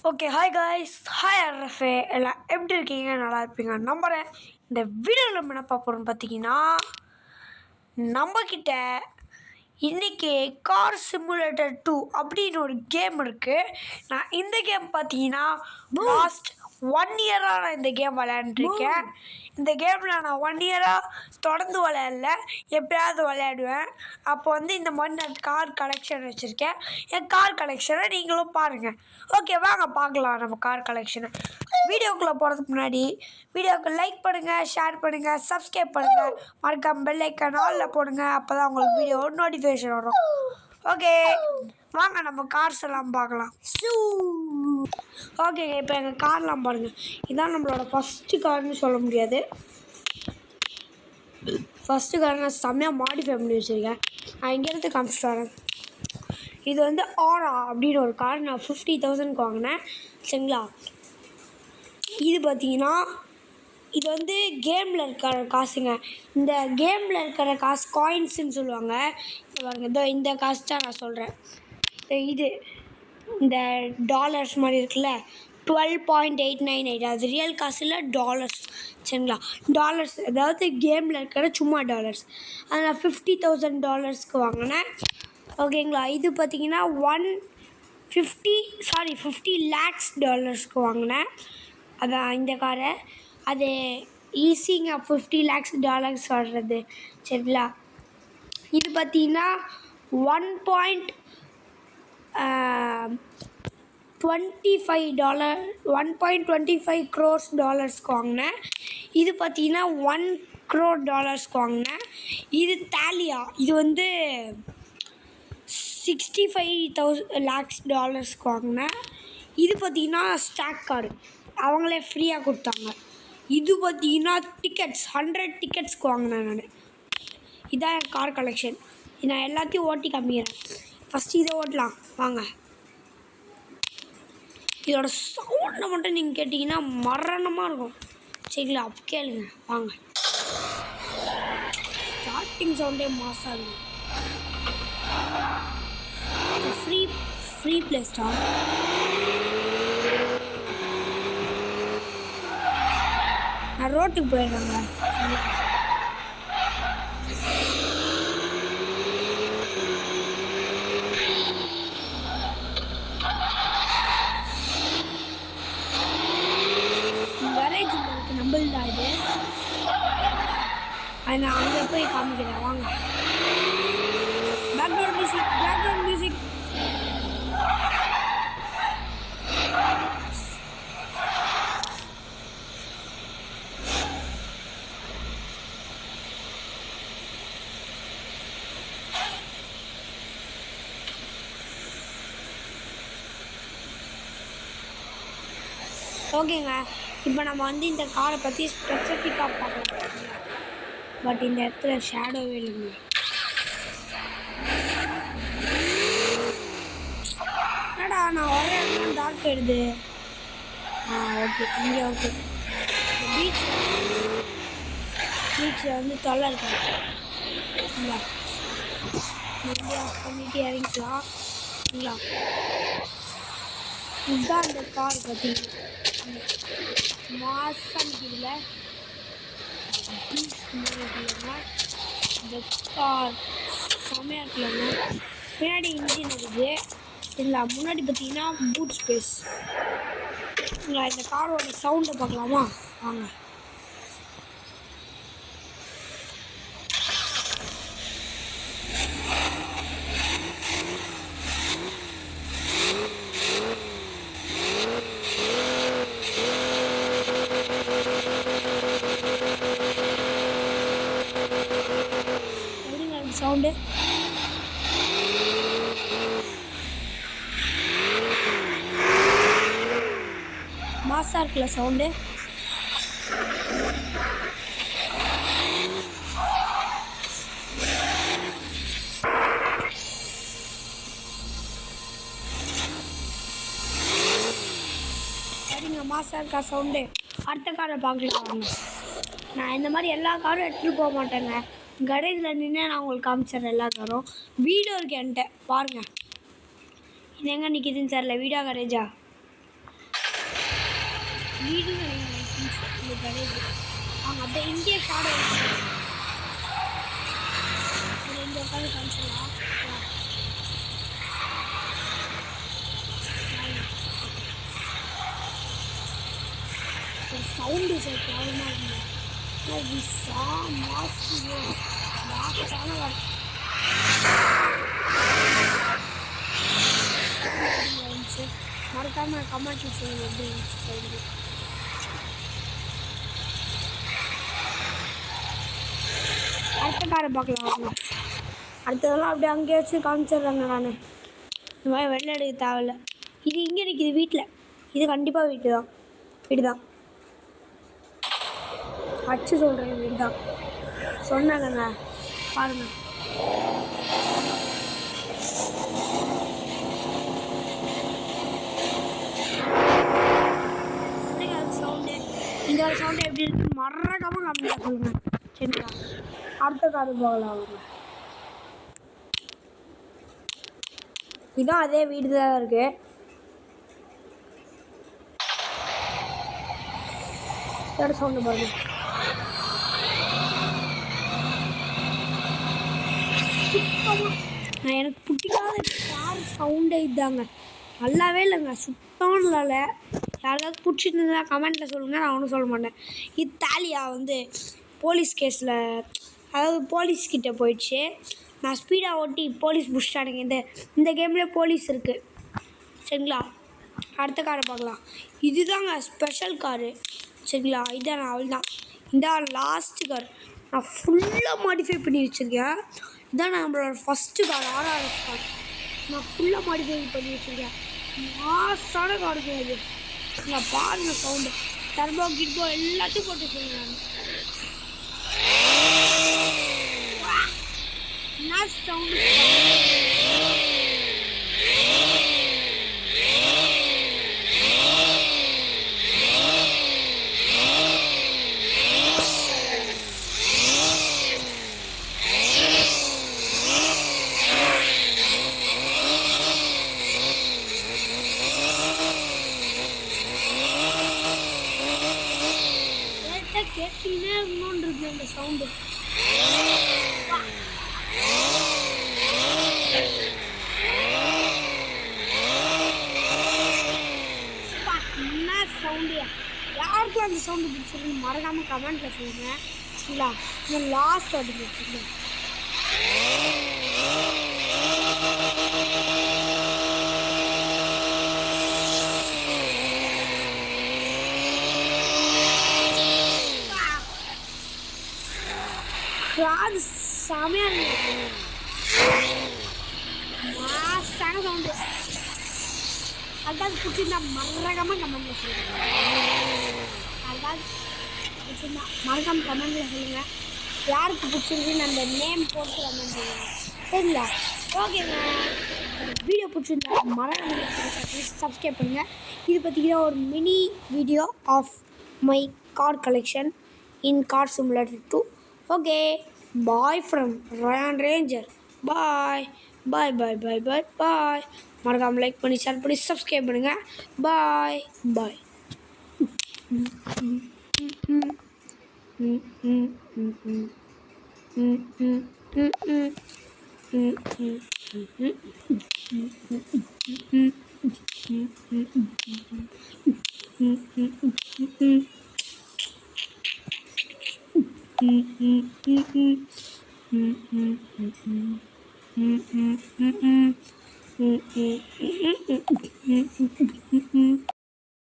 Okay hi guys, hi RFA எல்லாம் எப்படி இருக்கீங்க? நல்லா இருப்பீங்க நம்புகிறேன். இந்த வீடியோவில் நம்ம என்ன பார்ப்போம்னு பார்த்தீங்கன்னா, நம்மக்கிட்ட இன்றைக்கி கார் சிமுலேட்டர் 2 அப்படின்னு ஒரு கேம் இருக்குது. நான் இந்த கேம் பார்த்தீங்கன்னா லாஸ்ட் 1 இயராக நான் இந்த கேம் விளையாண்டுருக்கேன். இந்த கேமில் நான் 1 இயராக தொடர்ந்து விளையாடல, எப்பயாவது விளையாடுவேன். அப்போ வந்து இந்த மாதிரி நான் கார் கலெக்ஷன் வச்சுருக்கேன். என் கார் கலெக்ஷனை நீங்களும் பாருங்கள். ஓகே, வாங்க பார்க்கலாம் நம்ம கார் கலெக்ஷனை. வீடியோக்குள்ளே போகிறதுக்கு முன்னாடி வீடியோவுக்கு லைக் பண்ணுங்கள், ஷேர் பண்ணுங்கள், சப்ஸ்கிரைப் பண்ணுங்கள், மறக்காம பெல் ஐக்கான் ஆலில் போடுங்க. அப்போ தான் உங்களுக்கு வீடியோ நோட்டிஃபிகேஷன் வரும். ஓகே, வாங்க நம்ம கார்ஸ் எல்லாம் பார்க்கலாம். ஓகே, இப்போ எங்கள் கார்லாம் பாருங்கள். இதான் நம்மளோட ஃபஸ்ட்டு கார்னு சொல்ல முடியாது. ஃபஸ்ட்டு கார் நான் செம்மையாக மாடிஃபை பண்ணி வச்சுருக்கேன். நான் இங்கேருந்து காமிச்சிட்டு வரேன். இது வந்து ஆரா அப்படின்னு ஒரு கார் நான் 50,000க்கு வாங்கினேன். சரிங்களா? இது பார்த்தீங்கன்னா இது வந்து கேமில் இருக்கிற காசுங்க. இந்த கேமில் இருக்கிற காசு காயின்ஸுன்னு சொல்லுவாங்க. இதோ இந்த காசு தான் நான் சொல்கிறேன். இது இந்த டாலர்ஸ் மாதிரி இருக்குல்ல, 12.898, அது ரியல் காசு இல்லை, டாலர்ஸ். சரிங்களா? டாலர்ஸ், அதாவது கேமில் இருக்கிற சும்மா டாலர்ஸ். அது நான் $50,000 வாங்கினேன். ஓகேங்களா? இது பார்த்தீங்கன்னா 50 lakhs வாங்கினேன். அதான் இந்த காரை. அது ஈஸிங்க, $50 lakhs வர்றது. சரிங்களா? இது பார்த்தீங்கன்னா 1.25 crores வாங்கினேன். இது பார்த்தீங்கன்னா $1 crore வாங்கினேன். இது தாலியா, இது வந்து 65 lakhs வாங்கினேன். இது பார்த்தீங்கன்னா ஸ்டாக் கார்டு, அவங்களே ஃப்ரீயாக கொடுத்தாங்க. இது பார்த்தீங்கன்னா டிக்கெட்ஸ் 100 டிக்கெட்ஸ்க்கு வாங்கினேன் நான். இதான் என் கார் கலெக்ஷன். நான் எல்லாத்தையும் ஓட்டி காமிக்கிறேன். ஃபஸ்ட்டு இதை ஓட்டலாம் வாங்க. இதோட சவுண்டை மட்டும் நீங்கள் கேட்டிங்கன்னா மரணமாக இருக்கும். சரிங்களா? அப்போ கேளுங்க வாங்க. ஸ்டார்டிங் சவுண்டே மாசாக இருக்கும். Free play star. நான் ரோட்டுக்கு போயிடுறேங்க. கரேஜ் இருக்கு, நம்மள்தான் இது. அது நான் அங்கே போய் காமிக்கிறேன் வாங்க. Background music. ஓகேங்க, இப்போ நம்ம வந்து இந்த காரை பற்றி ஸ்பெசிஃபிக்காக பார்க்கலாம். பட் இந்த இடத்துல ஷேடோவே இல்லைங்க. என்னடா நான் ஒரே இடத்துல டார்க் எடுது. ஓகே, இங்கே ஓகே. பீச்சில் வந்து தொல்லை இருக்காங்க. பண்ணிட்டு இறங்கிக்கலாம். இல்லைங்களா? இதுதான் இந்த கார் பற்றி மாசம் இருக்குதுல்ல. இந்த கார் செம்மையாக இருக்குல்லங்க. பின்னாடி இன்ஜின் இருக்குது. இல்லை, முன்னாடி பார்த்தீங்கன்னா பூட் ஸ்பேஸ். இந்த காரோட சவுண்டை பார்க்கலாமா வாங்க. சவுண்டு மாசா இருக்குல்ல சவுண்டு. சரிங்க, மாசா இருக்கா சவுண்டு. அடுத்த காரை பார்க்கலாம். நான் இந்த மாதிரி எல்லா காரும் எடுத்துகிட்டு போக மாட்டேங்க. கரேஜில் நின்று நான் உங்களுக்கு காமிச்சிட்றேன் எல்லா காரும். வீடியோ இருக்கு என்கிட்ட பாருங்கள். இது எங்கே நிற்கிதுன்னு தெரியல. வீடியோ கரேஜா வீடுன்னு நினைக்கிறேன் இந்த கடைக்கு அவங்க அப்படியே இங்கே ஷாடோ இந்த உட்காந்து காமிச்சிடலாம். ஒரு சவுண்டு சார் கேவலமாக இருந்தேன். மறக்காம கமெண்ட் செய்யுங்க எப்படி இருந்துச்சு சவுண்டு. அடுத்த காரை பார்க்கலாம். அடுத்ததெல்லாம் அப்படியே அங்கேயே வச்சு காமிச்சிடுறாங்க. நான் இந்த மாதிரி வெளில எடுக்க தேவையில்ல. இது இங்கே நிற்கிது வீட்டில். இது கண்டிப்பாக வீடு தான் வச்சு சொல்கிறேன். வீடு தான் சொன்னாங்கங்க பாருங்கள். சவுண்டு இந்த சவுண்டு எப்படி இருக்குன்னு மறக்காமல் கம்மியாக சொல்லுங்கள் சரிங்களா. அடுத்த காரு போகலாம் அவங்க. இதுதான் அதே வீடு தான் இருக்குது. இதோட சவுண்டு பாருங்க. நான் எனக்கு பிடிக்காத கார் சவுண்டே இதாங்க. நல்லாவே இல்லைங்க, சுத்தம் இல்லை. யாராவது பிடிச்சிருந்தா கமெண்ட்டில் சொல்லுங்கள், நான் ஒன்றும் சொல்ல மாட்டேன். இத்தாலியா வந்து போலீஸ் கேஸில் அதாவது போலீஸ்கிட்ட போயிடுச்சு. நான் ஸ்பீடாக ஓட்டி போலீஸ் பிடிச்சிட்டானுங்க. இந்த கேம்லேயே போலீஸ் இருக்குது சரிங்களா. அடுத்த காரை பார்க்கலாம். இதுதாங்க ஸ்பெஷல் காரு சரிங்களா. இதான் அவள் தான். இதான் லாஸ்ட்டு கார். நான் ஃபுல்லாக மாடிஃபை பண்ணி வச்சுருக்கேன். இதான் நம்மளோட ஃபஸ்ட்டு கார், RRF கார். நான் ஃபுல்லாக மாடிஃபை பண்ணி வச்சுருக்கேன். மாசான காருக்கு அது. நான் பாருங்க சவுண்டு டர்போ கிட்போ எல்லாத்தையும் போட்டு வச்சுருக்கேன். என்ன சவுண்டு கேட்டீங்கன்னா இன்னொன்று இருக்கு அந்த சவுண்டு. என்ன சவுண்டு யாருக்கும் அந்த சவுண்டு பிடிச்சிருக்கு மறக்காமல் கமெண்ட்டில் சொல்லுங்கள் சரிங்களா. இந்த லாஸ்ட் அது பிடிச்சிருக்கேன். அது செமையாக இருக்கு. மாசான சவுண்டு. அதாவது பிடிச்சிருந்தா மறக்காமல் கமெண்ட்டில் சொல்லுங்கள். அதாவது பிடிச்சிருந்தா மறக்காமல் கமெண்ட்டில் சொல்லுங்கள். யாருக்கு பிடிச்சிருக்குன்னு அந்த நேம் போட்டு கமெண்ட் சொல்லுங்கள் சரிங்களா. ஓகேங்க, வீடியோ பிடிச்சிருந்தா மறக்காமல் சப்ஸ்கிரைப் பண்ணுங்கள். இது பார்த்திங்கன்னா ஒரு mini video of my car collection in car simulator 2. Okay, bye from Ryan Ranger. Bye. மறக்காம லைக் பண்ணி ஷேர் பண்ணி சப்ஸ்கிரைப் பண்ணுங்க. பாய்.